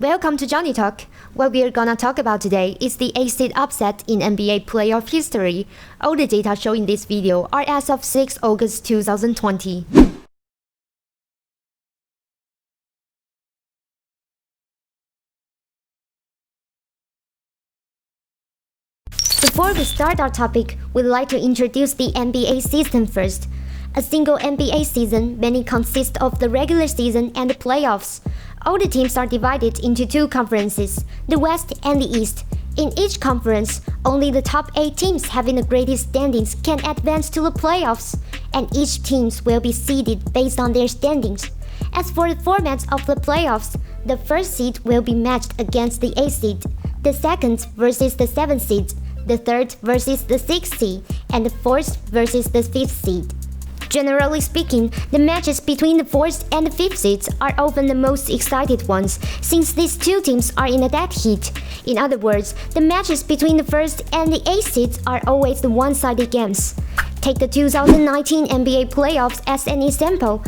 Welcome to Johnny Talk. What we're gonna talk about today is the 8-seed upset in NBA playoff history. All the data shown in this video are as of 6 August 2020. Before we start our topic, we'd like to introduce the NBA season first. A single NBA season mainly consists of the regular season and the playoffs. All the teams are divided into two conferences, the West and the East. In each conference, only the top 8 teams having the greatest standings can advance to the playoffs, and each team will be seeded based on their standings. As for the format of the playoffs, the first seed will be matched against the 8th seed, the second versus the 7th seed, the third versus the 6th seed, and the fourth versus the 5th seed. Generally speaking, the matches between the 4th and the 5th seeds are often the most excited ones, since these two teams are in a dead heat. In other words, the matches between the 1st and the 8th seeds are always the one-sided games. Take the 2019 NBA playoffs as an example.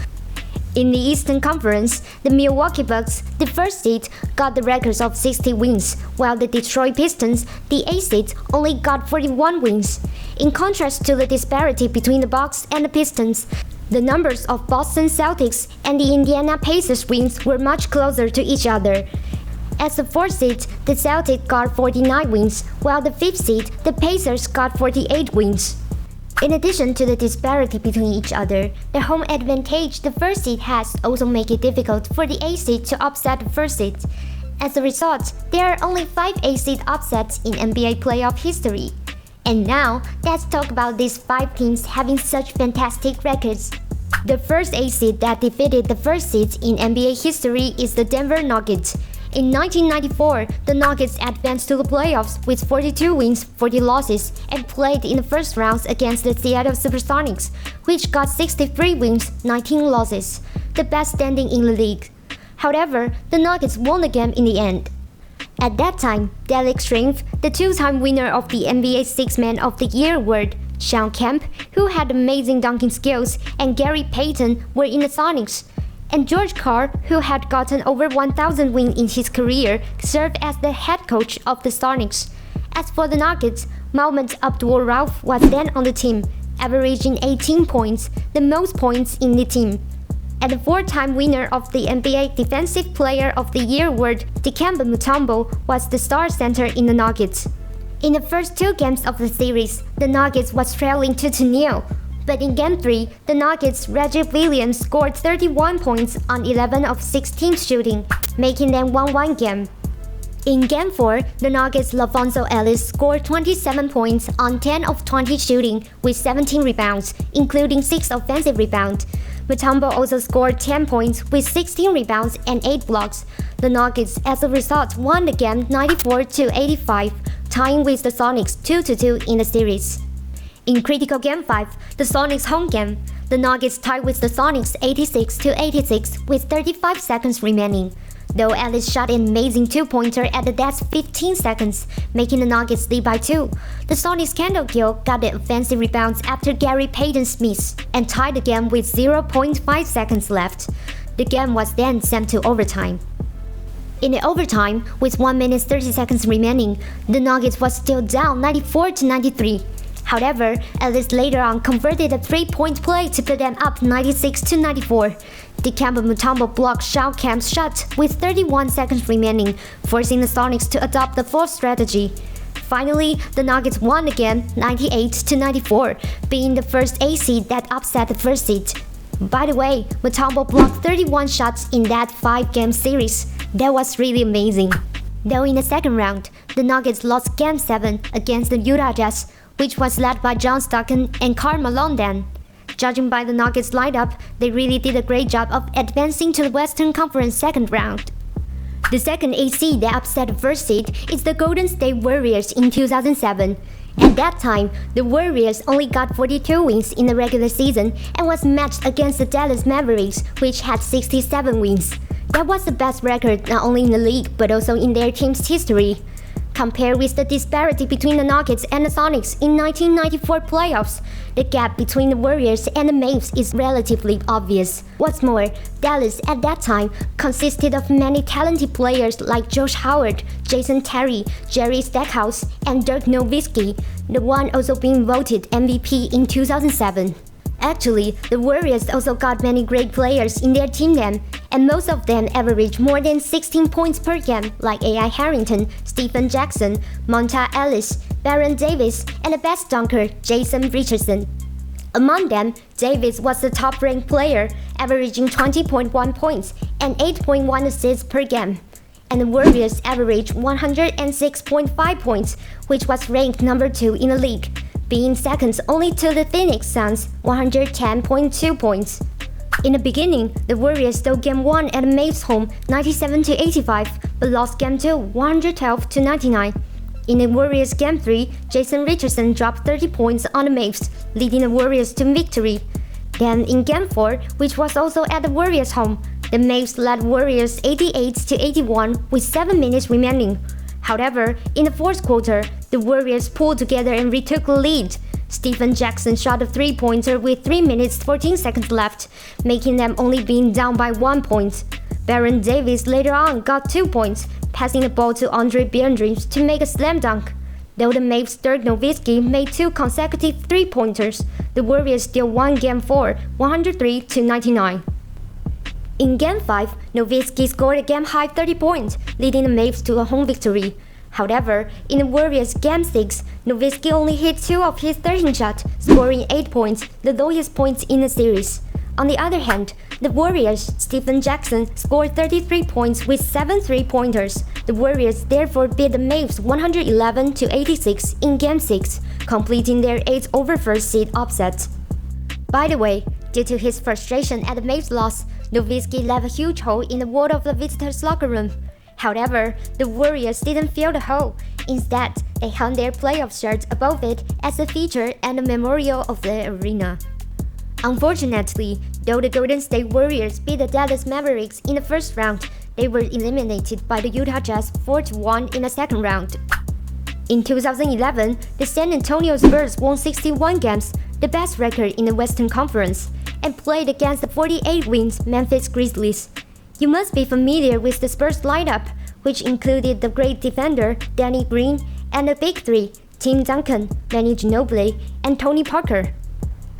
In the Eastern Conference, the Milwaukee Bucks, the 1st seed, got the records of 60 wins, while the Detroit Pistons, the 8th seed, only got 41 wins. In contrast to the disparity between the Bucks and the Pistons, the numbers of Boston Celtics and the Indiana Pacers wins were much closer to each other. As the 4th seed, the Celtics got 49 wins, while the 5th seed, the Pacers got 48 wins. In addition to the disparity between each other, the home advantage the 1st seed has also make it difficult for the 8th seed to upset the 1st seed. As a result, there are only 5 8th seed upsets in NBA playoff history. And now, let's talk about these 5 teams having such fantastic records. The first 8th seed that defeated the 1st seed in NBA history is the Denver Nuggets. In 1994, the Nuggets advanced to the playoffs with 42 wins, 40 losses, and played in the first rounds against the Seattle Supersonics, which got 63 wins, 19 losses, the best standing in the league. However, the Nuggets won the game in the end. At that time, Derek Strength, the 2-time winner of the NBA Six-Man of the Year award, Shawn Kemp, who had amazing dunking skills, and Gary Payton were in the Sonics. And George Karl, who had gotten over 1,000 wins in his career, served as the head coach of the Sonics. As for the Nuggets, Mailman Abdul-Rauf was then on the team, averaging 18 points, the most points in the team. And the 4-time winner of the NBA Defensive Player of the Year award, Dikembe Mutombo, was the star center in the Nuggets. In the first 2 games of the series, the Nuggets was trailing 2-0. But in Game 3, the Nuggets' Reggie Williams scored 31 points on 11 of 16 shooting, making them 1-1 game. In Game 4, the Nuggets' LaVonzo Ellis scored 27 points on 10 of 20 shooting with 17 rebounds, including 6 offensive rebounds. Mutombo also scored 10 points with 16 rebounds and 8 blocks. The Nuggets, as a result, won the game 94-85, tying with the Sonics 2-2 in the series. In critical Game 5, the Sonics' home game, the Nuggets tied with the Sonics 86-86 with 35 seconds remaining. Though Ellis shot an amazing 2-pointer at the death 15 seconds, making the Nuggets lead by 2. The Sonics' Kendall Gill got the offensive rebounds after Gary Payton's miss and tied the game with 0.5 seconds left. The game was then sent to overtime. In the overtime, with 1 minute 30 seconds remaining, the Nuggets was still down 94-93. However, Ellis later on converted a 3-point play to put them up 96-94. Dikembe Mutombo blocked Shawn Kemp's shot with 31 seconds remaining, forcing the Sonics to adopt the 4th strategy. Finally, the Nuggets won the game 98-94, being the first 8 seed that upset the 1st seed. By the way, Mutombo blocked 31 shots in that 5-game series. That was really amazing. Though in the second round, the Nuggets lost Game 7 against the Utah Jazz, which was led by John Stockton and Karl Malone then. Judging by the Nuggets lineup, they really did a great job of advancing to the Western Conference second round. The second 8 seed that upset the 1st seed is the Golden State Warriors in 2007. At that time, the Warriors only got 42 wins in the regular season and was matched against the Dallas Mavericks, which had 67 wins. That was the best record not only in the league but also in their team's history. Compared with the disparity between the Nuggets and the Sonics in 1994 playoffs, the gap between the Warriors and the Mavs is relatively obvious. What's more, Dallas at that time consisted of many talented players like Josh Howard, Jason Terry, Jerry Stackhouse, and Dirk Nowitzki, the one also being voted MVP in 2007. Actually, the Warriors also got many great players in their team then, and most of them averaged more than 16 points per game, like A.I. Harrington, Stephen Jackson, Monta Ellis, Baron Davis, and the best dunker, Jason Richardson. Among them, Davis was the top-ranked player, averaging 20.1 points and 8.1 assists per game. And the Warriors averaged 106.5 points, which was ranked number 2 in the league, being second only to the Phoenix Suns' 110.2 points. In the beginning, the Warriors stole Game 1 at the Mavs home 97-85, but lost Game 2 112-99. In the Warriors Game 3, Jason Richardson dropped 30 points on the Mavs, leading the Warriors to victory. Then in Game 4, which was also at the Warriors home, the Mavs led Warriors 88-81 with 7 minutes remaining. However, in the fourth quarter, the Warriors pulled together and retook the lead. Stephen Jackson shot a three-pointer with 3 minutes 14 seconds left, making them only being down by 1 point. Baron Davis later on got 2 points, passing the ball to Andre Bjorndrift to make a slam dunk. Though the Mavs' Dirk Nowitzki made 2 consecutive three-pointers, the Warriors still won Game 4, 103-99. In Game 5, Nowitzki scored a game-high 30 points, leading the Mavs to a home victory. However, in the Warriors' Game 6, Nowitzki only hit 2 of his 13 shots, scoring 8 points, the lowest points in the series. On the other hand, the Warriors' Stephen Jackson scored 33 points with 7 three-pointers. The Warriors therefore beat the Mavs 111-86 in Game 6, completing their 8th over first seed upset. By the way, due to his frustration at the Mavs' loss, Nowitzki left a huge hole in the wall of the visitors' locker room. However, the Warriors didn't fill the hole. Instead, they hung their playoff shirt above it as a feature and a memorial of the arena. Unfortunately, though the Golden State Warriors beat the Dallas Mavericks in the first round, they were eliminated by the Utah Jazz 4-1 in the second round. In 2011, the San Antonio Spurs won 61 games, the best record in the Western Conference, and played against the 48-win Memphis Grizzlies. You must be familiar with the Spurs lineup, which included the great defender Danny Green and the Big Three, Tim Duncan, Manu Ginobili, and Tony Parker.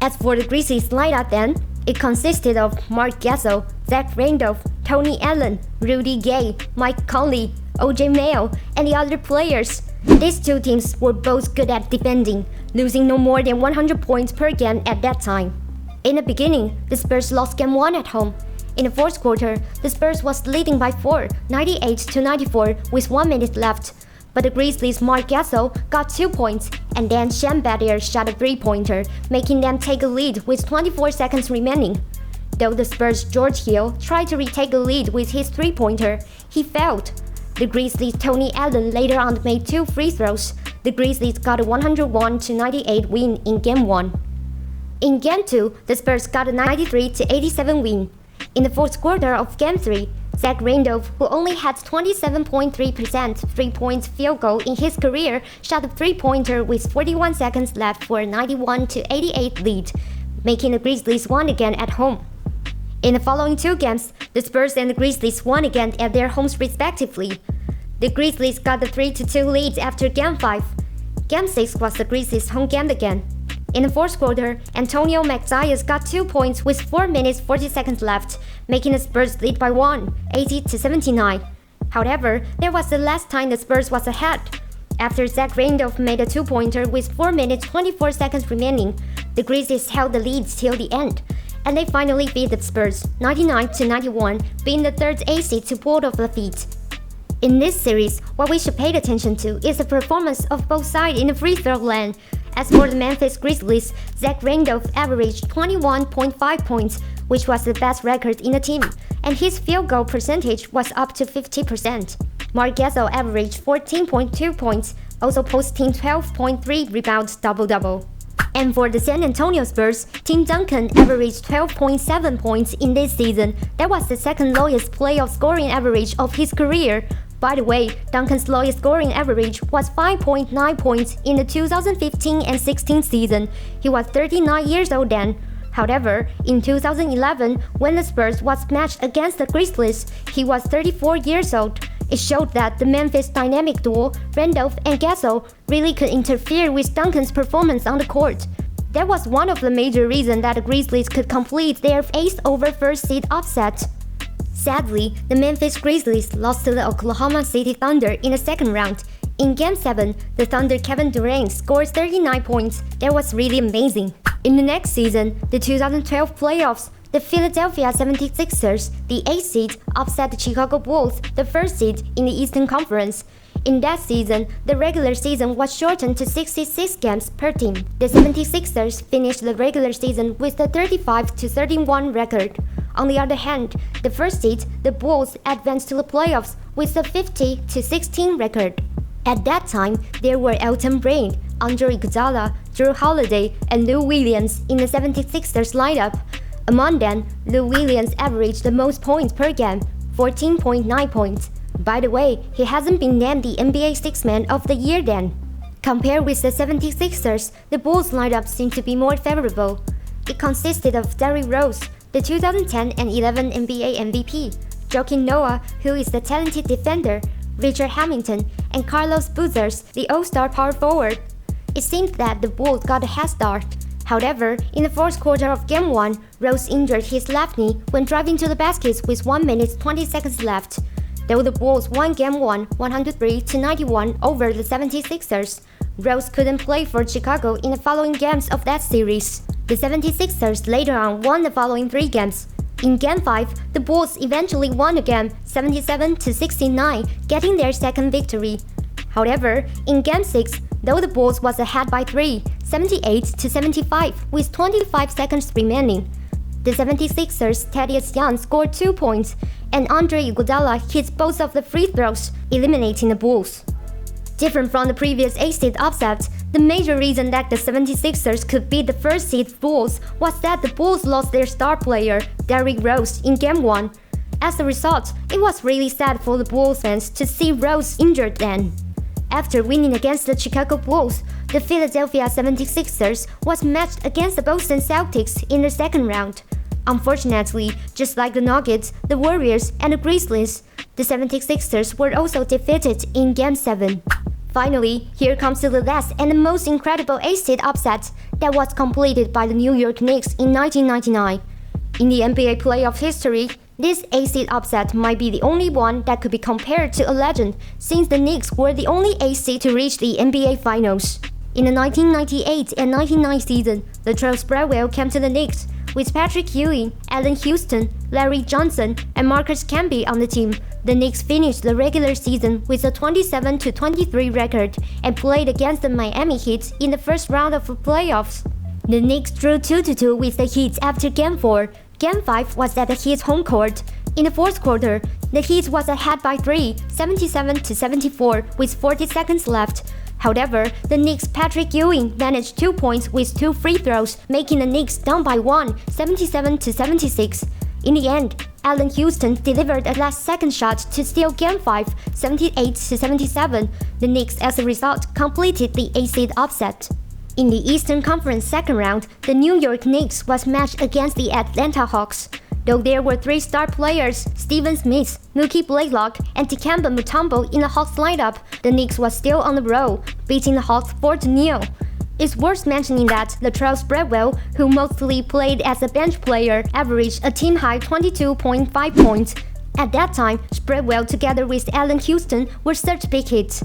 As for the Grizzlies lineup then, it consisted of Mark Gasol, Zach Randolph, Tony Allen, Rudy Gay, Mike Conley, O.J. Mayo, and the other players. These two teams were both good at defending, losing no more than 100 points per game at that time. In the beginning, the Spurs lost Game 1 at home. In the fourth quarter, the Spurs was leading by 4, 98-94 with 1 minute left. But the Grizzlies' Mark Gasol got 2 points, and then Sham Battier shot a three-pointer, making them take a lead with 24 seconds remaining. Though the Spurs' George Hill tried to retake the lead with his three-pointer, he failed. The Grizzlies' Tony Allen later on made 2 free throws. The Grizzlies got a 101-98 win in Game 1. In Game 2, the Spurs got a 93-87 win. In the fourth quarter of Game 3, Zach Randolph, who only had 27.3% three-point field goal in his career, shot a three-pointer with 41 seconds left for a 91-88 lead, making the Grizzlies won again at home. In the following 2 games, the Spurs and the Grizzlies won again at their homes respectively. The Grizzlies got the 3-2 lead after Game 5. Game 6 was the Grizzlies' home game again. In the fourth quarter, Antonio McZias got 2 points with 4 minutes 40 seconds left, making the Spurs lead by 1, 80-79. However, that was the last time the Spurs was ahead. After Zach Randolph made a 2-pointer with 4 minutes 24 seconds remaining, the Grizzlies held the lead till the end, and they finally beat the Spurs 99-91, being the third A seed to pull off the feat. In this series, what we should pay attention to is the performance of both sides in the free throw land. As for the Memphis Grizzlies, Zach Randolph averaged 21.5 points, which was the best record in the team, and his field goal percentage was up to 50%. Mark Gasol averaged 14.2 points, also posting 12.3 rebounds double-double. And for the San Antonio Spurs, Tim Duncan averaged 12.7 points in this season. That was the second lowest playoff scoring average of his career. By the way, Duncan's lowest scoring average was 5.9 points in the 2015 and 16 season. He was 39 years old then. However, in 2011, when the Spurs was matched against the Grizzlies, he was 34 years old. It showed that the Memphis dynamic duo, Randolph and Gasol, really could interfere with Duncan's performance on the court. That was one of the major reasons that the Grizzlies could complete their 8th over 1st seed upset. Sadly, the Memphis Grizzlies lost to the Oklahoma City Thunder in the second round. In Game 7, the Thunder Kevin Durant scored 39 points. That was really amazing. In the next season, the 2012 playoffs, the Philadelphia 76ers, the 8th seed, upset the Chicago Bulls, the 1st seed in the Eastern Conference. In that season, the regular season was shortened to 66 games per team. The 76ers finished the regular season with a 35-31 record. On the other hand, the 1st seed, the Bulls, advanced to the playoffs with a 50-16 record. At that time, there were Elton Brand, Andre Iguodala, Drew Holiday, and Lou Williams in the 76ers lineup. Among them, Lou Williams averaged the most points per game, 14.9 points. By the way, he hasn't been named the NBA Sixth-Man of the Year then. Compared with the 76ers, the Bulls lineup seemed to be more favorable. It consisted of Derrick Rose, the 2010 and 11 NBA MVP, Joakim Noah, who is the talented defender, Richard Hamilton, and Carlos Boozers, the all-star power forward. It seemed that the Bulls got a head start. However, in the fourth quarter of Game 1, Rose injured his left knee when driving to the basket with 1 minute 20 seconds left. Though the Bulls won Game 1 103-91 over the 76ers, Rose couldn't play for Chicago in the following games of that series. The 76ers later on won the following 3 games. In Game 5, the Bulls eventually won the game 77-69, getting their second victory. However, in Game 6, though the Bulls was ahead by 3, 78-75, with 25 seconds remaining, the 76ers' Thaddeus Young scored 2 points, and Andre Iguodala hit both of the free throws, eliminating the Bulls. Different from the previous 8-seed upset, the major reason that the 76ers could beat the 1st-seed Bulls was that the Bulls lost their star player, Derrick Rose, in Game 1. As a result, it was really sad for the Bulls fans to see Rose injured then. After winning against the Chicago Bulls, the Philadelphia 76ers was matched against the Boston Celtics in the second round. Unfortunately, just like the Nuggets, the Warriors, and the Grizzlies, the 76ers were also defeated in Game 7. Finally, here comes to the last and the most incredible 8-seed upset that was completed by the New York Knicks in 1999. In the NBA playoff history, this 8-seed upset might be the only one that could be compared to a legend, since the Knicks were the only 8-seed to reach the NBA Finals. In the 1998 and 1999 season, Latrell Sprewell came to the Knicks, with Patrick Ewing, Allen Houston, Larry Johnson, and Marcus Camby on the team. The Knicks finished the regular season with a 27-23 record and played against the Miami Heat in the first round of the playoffs. The Knicks drew 2-2 with the Heat after Game 4. Game 5 was at the Heat's home court. In the fourth quarter, the Heat was ahead by 3, 77-74, with 40 seconds left. However, the Knicks' Patrick Ewing managed 2 points with 2 free throws, making the Knicks down by 1, 77-76. In the end, Allen Houston delivered a last-second shot to steal Game 5, 78-77. The Knicks, as a result, completed the 8-seed upset. In the Eastern Conference second round, the New York Knicks was matched against the Atlanta Hawks. Though there were 3 star players, Steven Smith, Mookie Blaylock, and Dikembe Mutombo in the Hawks lineup, the Knicks was still on the roll, beating the Hawks 4-0. It's worth mentioning that Latrell Sprewell, who mostly played as a bench player, averaged a team-high 22.5 points. At that time, Sprewell together with Allen Houston were such big hits.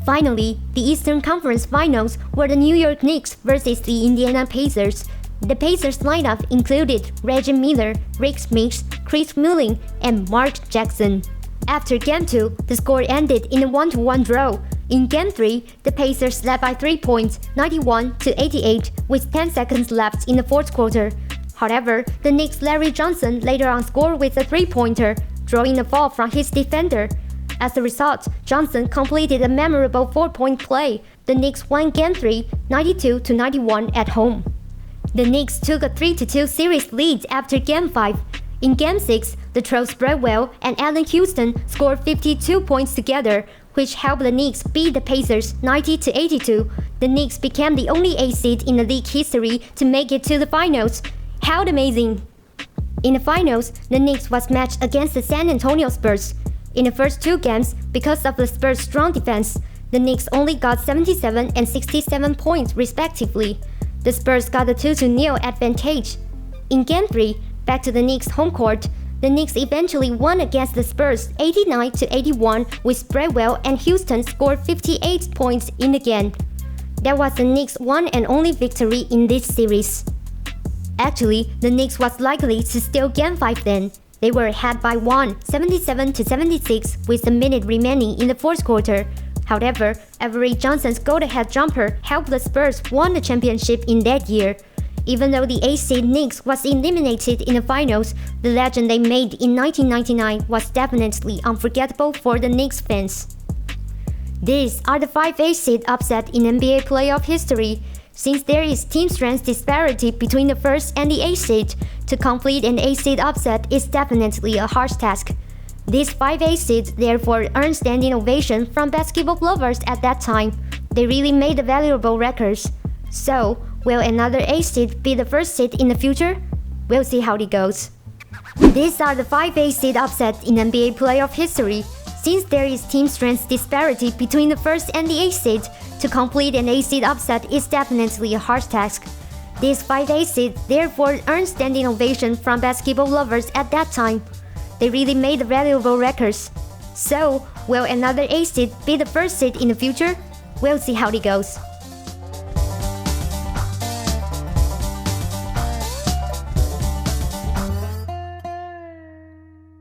Finally, the Eastern Conference Finals were the New York Knicks versus the Indiana Pacers. The Pacers lineup included Reggie Miller, Rick Smith, Chris Mullin, and Mark Jackson. After Game 2, the score ended in a 1-1 draw. In Game 3, the Pacers led by 3 points, 91-88, with 10 seconds left in the fourth quarter. However, the Knicks' Larry Johnson later on scored with a 3-pointer, drawing a foul from his defender. As a result, Johnson completed a memorable 4-point play. The Knicks won Game 3, 92-91 at home. The Knicks took a 3-2 series lead after Game 5. In Game 6, the Trolls played well and Allen Houston scored 52 points together, which helped the Knicks beat the Pacers 90-82. The Knicks became the only 8th seed in the league history to make it to the finals. How amazing! In the finals, the Knicks was matched against the San Antonio Spurs. In the first 2 games, because of the Spurs' strong defense, the Knicks only got 77 and 67 points respectively. The Spurs got a 2-0 advantage. In Game 3, back to the Knicks' home court, the Knicks eventually won against the Spurs 89-81 with Bradwell and Houston scored 58 points in the game. That was the Knicks' one and only victory in this series. Actually, the Knicks was likely to steal Game 5 then. They were ahead by 77-76 with a minute remaining in the fourth quarter. However, Avery Johnson's go-ahead jumper helped the Spurs won the championship in that year. Even though the 8th seed Knicks was eliminated in the finals, the legend they made in 1999 was definitely unforgettable for the Knicks fans. These are the 5 8th seed upsets in NBA playoff history. Since there is team strength disparity between the 1st and the 8th seed, to complete an 8th seed upset is definitely a hard task. These 5 8th seeds therefore earned standing ovation from basketball lovers at that time. They really made valuable records. So, will another 8th seed be the 1st seed in the future? We'll see how it goes. These are the 5 8th seed upsets in NBA playoff history. Since there is team strength disparity between the 1st and the 8th seed, to complete an 8th seed upset is definitely a hard task. These 5 8th seeds therefore earned standing ovation from basketball lovers at that time. They really made valuable records. So, will another 8th seed be the 1st seed in the future? We'll see how it goes.